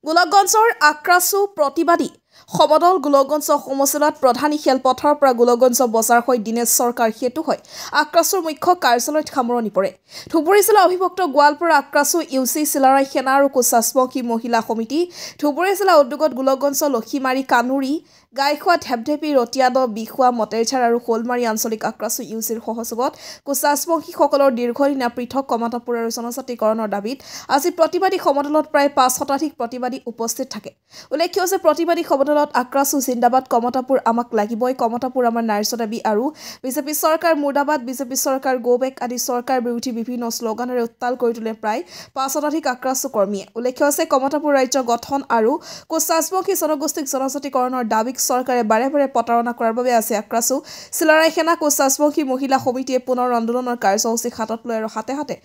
গোলকগঞ্জৰ আক্ৰাছু প্ৰতিবাদী সমদল গোলকগঞ্জ সমষ্টিত প্ৰধানী খেলপথাৰৰ পৰা গোলকগঞ্জ বজাৰ হৈ দিনেশ চৰকাৰ হেতু হয় আক্ৰাছুৰ মুখ্য কাৰ্যালয়ত সামৰণি পৰে ধুবুৰী জিলা অভিভক্ত গোৱালপাৰা আক্ৰাছু ইউচি চিলাৰাই সেনা আৰু কোচাচমকী মহিলা সমিতি ধুবুৰী জিলা উদ্যোগত গোলকগঞ্জ লক্ষীমাৰী কানুৰী গাইখোৱা ঢেপঢেপী ৰতিয়াদ বিখুৱা মটেৰঝাৰ আৰু শোলমাৰী আঞ্চলিক আক্ৰাছু ইউচিৰ সহযোগত কোচাচমকীসকলৰ দীৰ্ঘদিনীয়া পৃথক কমাতাপুৰ আৰু জনজাতিকৰণৰ দাবীত আজি প্ৰতিবাদী সমদলত প্ৰায় ৫ শতাধিক প্ৰতিবাদী উপস্থিত থাকে উল্লেখ্য যে প্ৰতিবাদী সমদলত আক্ৰাছু জিন্দাবাদ কমতাপুৰ আমাক লাগিবই কমতাপুৰ আমাৰ নাৰ্ছ দাবী আৰু বিজেপি চৰকাৰ মুৰ্দাবাদ বিজেপি চৰকাৰ গোবেক আদি চৰকাৰ বিৰোধী বিভিন্ন শ্লোগানেৰে উত্তাল কৰি তোলে প্ৰায় ৫ শতাধিক আক্ৰাছু কৰ্মীয়ে উল্লেখ্য আছে কমতাপুৰ ৰাজ্য গঠন আৰু কোচাচমকী জনগোষ্ঠীক জনজাতিকৰণৰ দাবীক চৰকাৰে বাৰে বাৰে প্ৰতাৰণা কৰাৰ বাবে আছে আক্ৰাছু চিলাৰাই সেনা কোচাচমকী মহিলা সমিতিয়ে পুনৰ আন্দোলনৰ কাৰ্যসূচী হাতত লৈ আৰু হাতে হাতে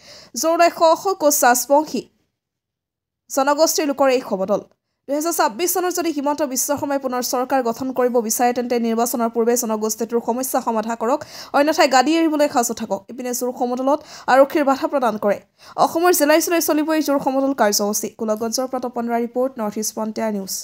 জোৰদাৰ শ কোচাচমকী জনগোষ্ঠীৰ লোকৰ এই সমদল ২০২৬ চনত যদি হিমন্ত বিশ্ব শৰ্মাই পুনৰ চৰকাৰ গঠন কৰিব বিচাৰে তেন্তে নিৰ্বাচনৰ পূৰ্বে জনগোষ্ঠীটোৰ সমস্যা সমাধা কৰক অন্যথাই গাদী এৰিবলৈ সাজু থাকক ইপিনে জোৰ সমদলত আৰক্ষীৰ বাধা প্ৰদান কৰে অসমৰ জিলাই জিলাই চলিব এই জোৰ সমদল কাৰ্যসূচী গোলকগঞ্জৰ পৰা তপনৰা report North East Frontier News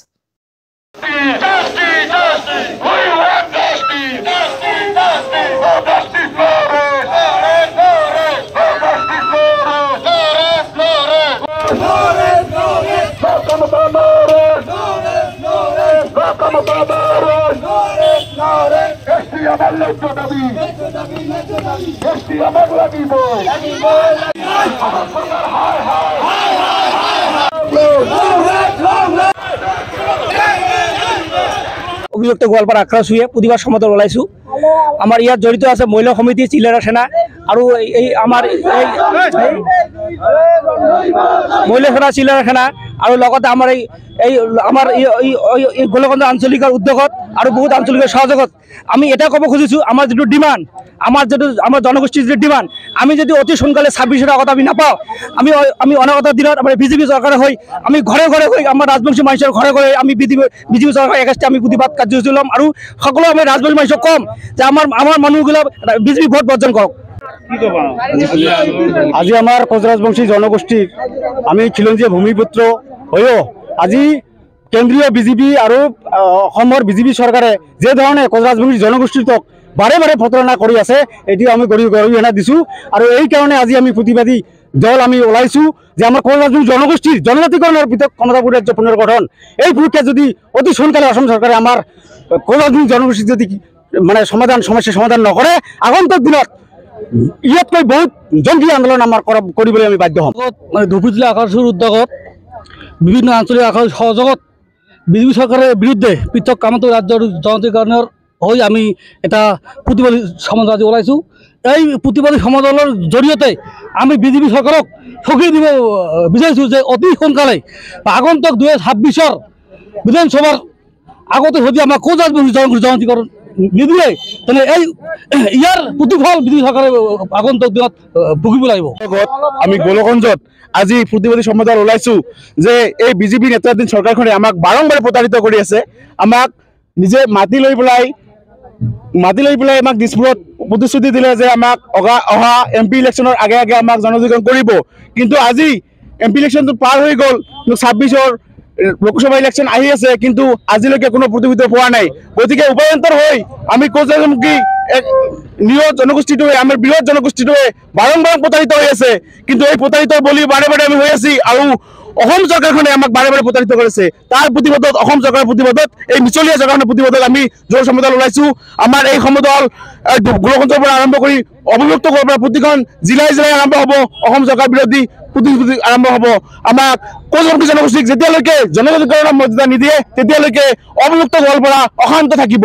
অভিযুক্ত গোৱালপাৰা আক্ৰাছুয়ে প্ৰতিবাদ সমদল ওলাইছোঁ আমাৰ ইয়াত জড়িত আছে মহিলা সমিতি চিলাৰাই সেনা আৰু এই আমাৰ মহিলা সেনা চিলাৰাই সেনা আৰু লগতে আমাৰ এই আমাৰ এই গোলকগঞ্জ আঞ্চলিকৰ উদ্যোগত আৰু বহুত আঞ্চলিকৰ সহযোগত আমি এটা ক'ব খুজিছোঁ আমাৰ যিটো ডিমাণ্ড আমাৰ জনগোষ্ঠীৰ যিটো ডিমাণ্ড আমি যদি অতি সোনকালে ২৬ৰ আগত আমি নাপাওঁ আমি অনাগত দিনত আমাৰ বিজেপি চৰকাৰে হৈ আমি ঘৰে ঘৰে হৈ আমাৰ ৰাজবংশী মানুহৰ ঘৰে ঘৰে আমি বিজেপি চৰকাৰৰ এগেইনষ্টে আমি প্ৰতিবাদ কাৰ্যসূচী ল'ম আৰু সকলো আমি ৰাজবংশী মানুহক ক'ম যে আমাৰ মানুহবিলাক বিজেপি ভোট বৰ্জন কৰক আজি আমাৰ কোচ ৰাজবংশী জনগোষ্ঠীৰ আমি খিলঞ্জীয়া ভূমিপুত্ৰ হৈও আজি কেন্দ্ৰীয় বিজেপি আৰু অসমৰ বিজেপি চৰকাৰে যে ধৰণে কোচ ৰাজবংশী জনগোষ্ঠীটোক বাৰে বাৰে প্ৰতাৰণা কৰি আছে এটি আমি গৰিহণা দিছোঁ আৰু এই কাৰণে আজি আমি প্ৰতিবাদী দল আমি ওলাইছোঁ যে আমাৰ কোচ ৰাজবংশী জনগোষ্ঠীৰ জনজাতিকৰণৰ পৃথক কমতাপুৰ ৰাজ্য পুনৰ্গঠন এই প্ৰক্ৰিয়া যদি অতি সোনকালে অসম চৰকাৰে আমাৰ কোচ ৰাজবংশী জনগোষ্ঠীৰ যদি মানে সমস্যা সমাধান নকৰে আগন্তুক দিনত ইয়াতকৈ বহুত জংগী আন্দোলন আমাৰ কৰিবলৈ আমি বাধ্য হ'ম মানে ধুবুৰী জিলা আক্ৰাছুৰ উদ্যোগত বিভিন্ন আঞ্চলিক আক্ৰাছুৰ সহযোগত বিজেপি চৰকাৰৰ বিৰুদ্ধে পৃথক কমতাপুৰ ৰাজ্যৰ জনজাতিকৰণৰ হৈ আমি এটা প্ৰতিবাদী সমদল আজি ওলাইছোঁ এই প্ৰতিবাদী সমদলৰ জৰিয়তে আমি বিজেপি চৰকাৰক সঁকি দিব বিচাৰিছোঁ যে অতি সোনকালে আগন্তুক ২০২৬ৰ বিধানসভাৰ আগতে যদি আমাৰ কোচ ৰাজবংশী জনজাতিকৰণ নিদিয়ে তেনে এই ইয়াৰ প্ৰতিফল বিজেপি চৰকাৰে আগন্তুক দিনত ভুগিব লাগিব আমি গোলকগঞ্জত আজি প্ৰতিবাদী সমদল ওলাইছোঁ যে এই বিজেপি নেতৃত্বাধীন চৰকাৰখনে আমাক বাৰম্বাৰ প্ৰতাৰিত কৰি আছে আমাক নিজে মাতি লৈ পেলাই আমাক দিছপুৰত প্ৰতিশ্ৰুতি দিলে যে আমাক অহা MP ইলেকশ্যনৰ আগে আগে আমাক জনজাতিকৰণ কৰিব কিন্তু আজি MP ইলেকশ্যনটো পাৰ হৈ গ'ল ২৬ৰ লোকসভা ইলেকশ্যন আহি আছে কিন্তু আজিলৈকে কোনো প্ৰতিফলিত পোৱা নাই গতিকে উপায়ন্তৰ হৈ আমি কোচ ৰাজবংশী নিয়ত জনগোষ্ঠীটোৱে আমাৰ বৃহৎ জনগোষ্ঠীটোৱে বাৰম্বাৰ প্ৰতাৰিত হৈ আছে কিন্তু এই প্ৰতাৰিত বলি বাৰে বাৰে আমি হৈ আছি আৰু অসম চৰকাৰখনে আমাক বাৰে বাৰে প্ৰতাৰিত কৰিছে তাৰ প্ৰতিবাদত অসম চৰকাৰৰ প্ৰতিবাদত এই মিছলীয়া চৰকাৰখনৰ প্ৰতিবাদত আমি জোৰ সমদল ওলাইছোঁ আমাৰ এই সমদল গোলকগঞ্জৰ পৰা আৰম্ভ কৰি অভিভক্ত কৰাৰ পৰা প্ৰতিখন জিলাই জিলাই আৰম্ভ হ'ব অসম চৰকাৰ বিৰোধী প্ৰতিশ্ৰুতি আৰম্ভ হ'ব আমাক কোচ ৰাজবংশী জনগোষ্ঠীক যেতিয়ালৈকে জনজাতিকৰণৰ মৰ্যাদা নিদিয়ে তেতিয়ালৈকে অভিভক্ত গোৱালপাৰা অশান্ত থাকিব।